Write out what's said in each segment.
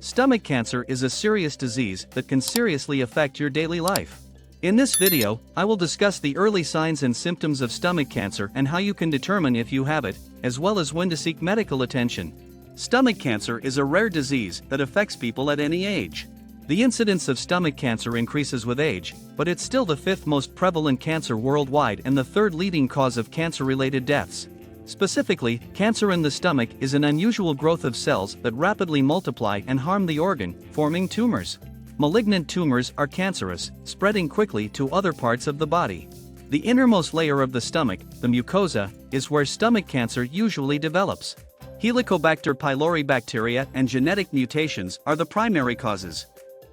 Stomach cancer is a serious disease that can seriously affect your daily life. In this video, I will discuss the early signs and symptoms of stomach cancer and how you can determine if you have it, as well as when to seek medical attention. Stomach cancer is a rare disease that affects people at any age. The incidence of stomach cancer increases with age, but it's still the fifth most prevalent cancer worldwide and the third leading cause of cancer-related deaths. Specifically, cancer in the stomach is an unusual growth of cells that rapidly multiply and harm the organ, forming tumors. Malignant tumors are cancerous, spreading quickly to other parts of the body. The innermost layer of the stomach, the mucosa, is where stomach cancer usually develops. Helicobacter pylori bacteria and genetic mutations are the primary causes.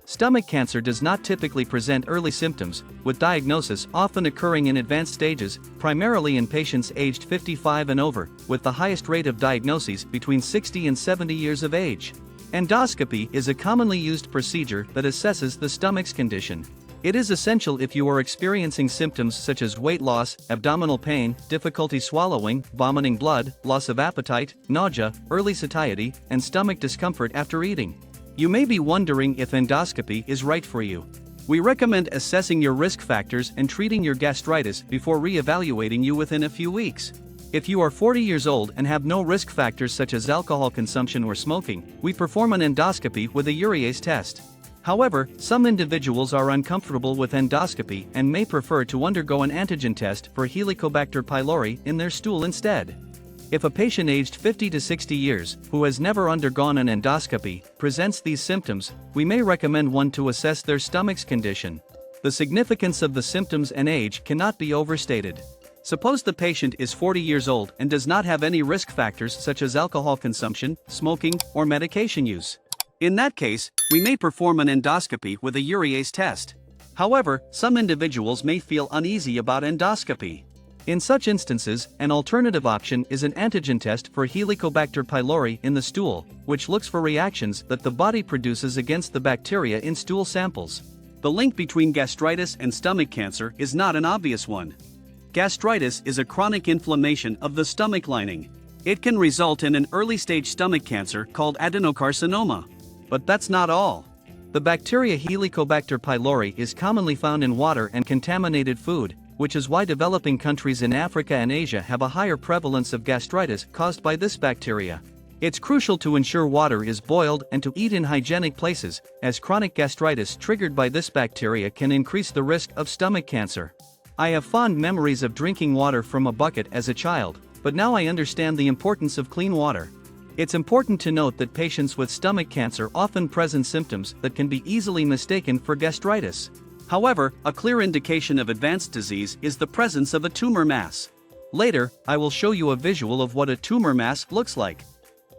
Stomach cancer does not typically present early symptoms, with diagnosis often occurring in advanced stages, primarily in patients aged 55 and over, with the highest rate of diagnoses between 60 and 70 years of age. Endoscopy is a commonly used procedure that assesses the stomach's condition. It is essential if you are experiencing symptoms such as weight loss, abdominal pain, difficulty swallowing, vomiting blood, loss of appetite, nausea, early satiety, and stomach discomfort after eating. You may be wondering if endoscopy is right for you. We recommend assessing your risk factors and treating your gastritis before re-evaluating you within a few weeks. If you are 40 years old and have no risk factors such as alcohol consumption or smoking, we perform an endoscopy with a urease test. However, some individuals are uncomfortable with endoscopy and may prefer to undergo an antigen test for Helicobacter pylori in their stool instead. If a patient aged 50 to 60 years, who has never undergone an endoscopy, presents these symptoms, we may recommend one to assess their stomach's condition. The significance of the symptoms and age cannot be overstated. Suppose the patient is 40 years old and does not have any risk factors such as alcohol consumption, smoking, or medication use. In that case, we may perform an endoscopy with a urease test. However, some individuals may feel uneasy about endoscopy. In such instances, an alternative option is an antigen test for Helicobacter pylori in the stool, which looks for reactions that the body produces against the bacteria in stool samples. The link between gastritis and stomach cancer is not an obvious one. Gastritis is a chronic inflammation of the stomach lining. It can result in an early-stage stomach cancer called adenocarcinoma. But that's not all. The bacteria Helicobacter pylori is commonly found in water and contaminated food, which is why developing countries in Africa and Asia have a higher prevalence of gastritis caused by this bacteria. It's crucial to ensure water is boiled and to eat in hygienic places, as chronic gastritis triggered by this bacteria can increase the risk of stomach cancer. I have fond memories of drinking water from a bucket as a child, but now I understand the importance of clean water. It's important to note that patients with stomach cancer often present symptoms that can be easily mistaken for gastritis. However, a clear indication of advanced disease is the presence of a tumor mass. Later, I will show you a visual of what a tumor mass looks like.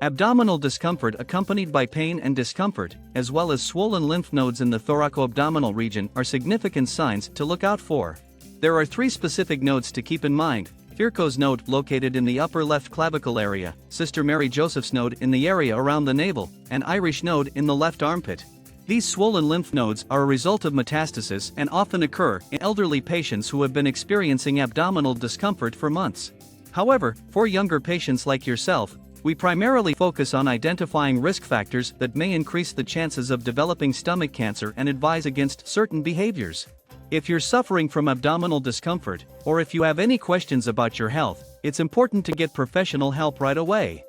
Abdominal discomfort accompanied by pain and discomfort, as well as swollen lymph nodes in the thoracoabdominal region are significant signs to look out for. There are three specific nodes to keep in mind: Virchow's node located in the upper left clavicle area, Sister Mary Joseph's node in the area around the navel, and Irish node in the left armpit. These swollen lymph nodes are a result of metastasis and often occur in elderly patients who have been experiencing abdominal discomfort for months. However, for younger patients like yourself, we primarily focus on identifying risk factors that may increase the chances of developing stomach cancer and advise against certain behaviors. If you're suffering from abdominal discomfort, or if you have any questions about your health, it's important to get professional help right away.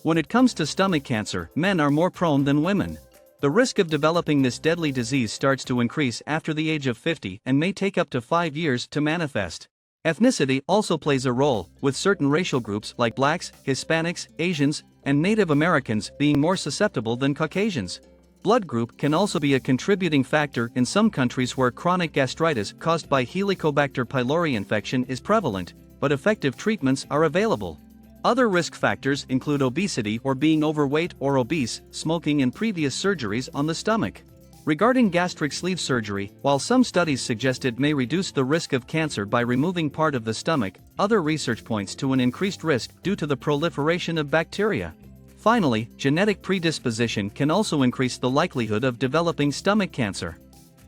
When it comes to stomach cancer, men are more prone than women. The risk of developing this deadly disease starts to increase after the age of 50 and may take up to 5 years to manifest. Ethnicity also plays a role, with certain racial groups like Blacks, Hispanics, Asians, and Native Americans being more susceptible than Caucasians. Blood group can also be a contributing factor in some countries where chronic gastritis caused by Helicobacter pylori infection is prevalent, but effective treatments are available. Other risk factors include obesity or being overweight or obese, smoking, and previous surgeries on the stomach. Regarding gastric sleeve surgery, while some studies suggest it may reduce the risk of cancer by removing part of the stomach, other research points to an increased risk due to the proliferation of bacteria. Finally, genetic predisposition can also increase the likelihood of developing stomach cancer.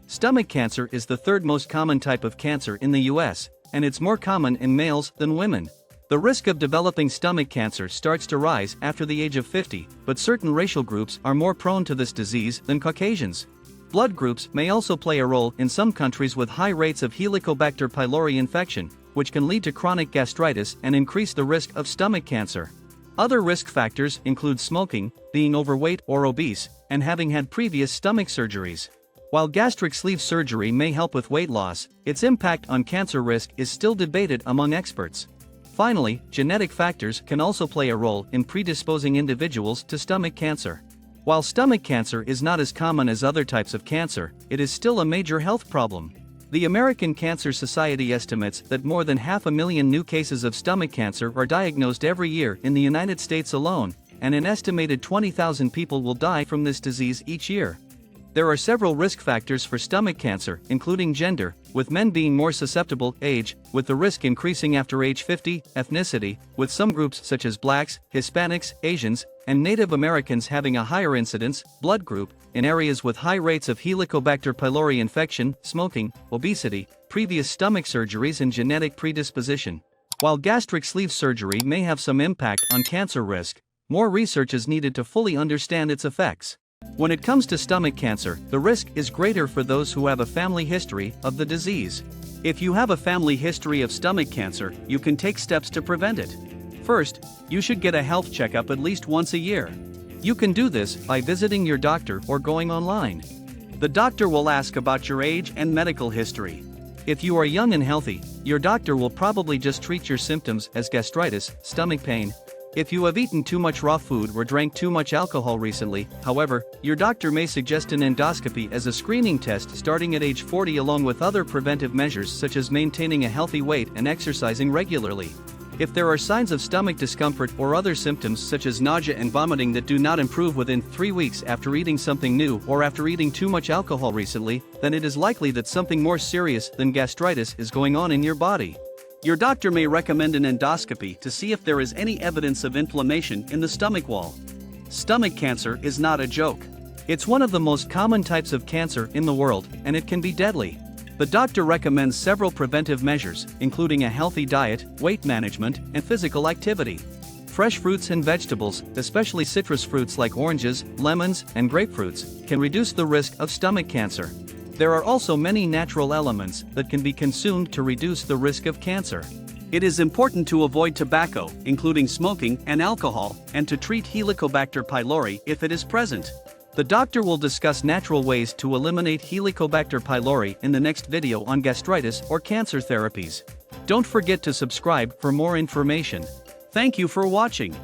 Stomach cancer is the third most common type of cancer in the US, and it's more common in males than women. The risk of developing stomach cancer starts to rise after the age of 50, but certain racial groups are more prone to this disease than Caucasians. Blood groups may also play a role in some countries with high rates of Helicobacter pylori infection, which can lead to chronic gastritis and increase the risk of stomach cancer. Other risk factors include smoking, being overweight or obese, and having had previous stomach surgeries. While gastric sleeve surgery may help with weight loss, its impact on cancer risk is still debated among experts. Finally, genetic factors can also play a role in predisposing individuals to stomach cancer. While stomach cancer is not as common as other types of cancer, it is still a major health problem. The American Cancer Society estimates that more than 500,000 new cases of stomach cancer are diagnosed every year in the United States alone, and an estimated 20,000 people will die from this disease each year. There are several risk factors for stomach cancer, including gender, with men being more susceptible, age, with the risk increasing after age 50, ethnicity, with some groups such as blacks, Hispanics, Asians, and Native Americans having a higher incidence, blood group, in areas with high rates of Helicobacter pylori infection, smoking, obesity, previous stomach surgeries and genetic predisposition. While gastric sleeve surgery may have some impact on cancer risk, more research is needed to fully understand its effects. When it comes to stomach cancer, the risk is greater for those who have a family history of the disease. If you have a family history of stomach cancer, you can take steps to prevent it. First, you should get a health checkup at least once a year. You can do this by visiting your doctor or going online. The doctor will ask about your age and medical history. If you are young and healthy, your doctor will probably just treat your symptoms as gastritis, stomach pain. If you have eaten too much raw food or drank too much alcohol recently, however, your doctor may suggest an endoscopy as a screening test starting at age 40 along with other preventive measures such as maintaining a healthy weight and exercising regularly. If there are signs of stomach discomfort or other symptoms such as nausea and vomiting that do not improve within 3 weeks after eating something new or after eating too much alcohol recently, then it is likely that something more serious than gastritis is going on in your body. Your doctor may recommend an endoscopy to see if there is any evidence of inflammation in the stomach wall. Stomach cancer is not a joke. It's one of the most common types of cancer in the world, and it can be deadly. The doctor recommends several preventive measures, including a healthy diet, weight management, and physical activity. Fresh fruits and vegetables, especially citrus fruits like oranges, lemons, and grapefruits, can reduce the risk of stomach cancer. There are also many natural elements that can be consumed to reduce the risk of cancer. It is important to avoid tobacco, including smoking and alcohol, and to treat Helicobacter pylori if it is present. The doctor will discuss natural ways to eliminate Helicobacter pylori in the next video on gastritis or cancer therapies. Don't forget to subscribe for more information. Thank you for watching.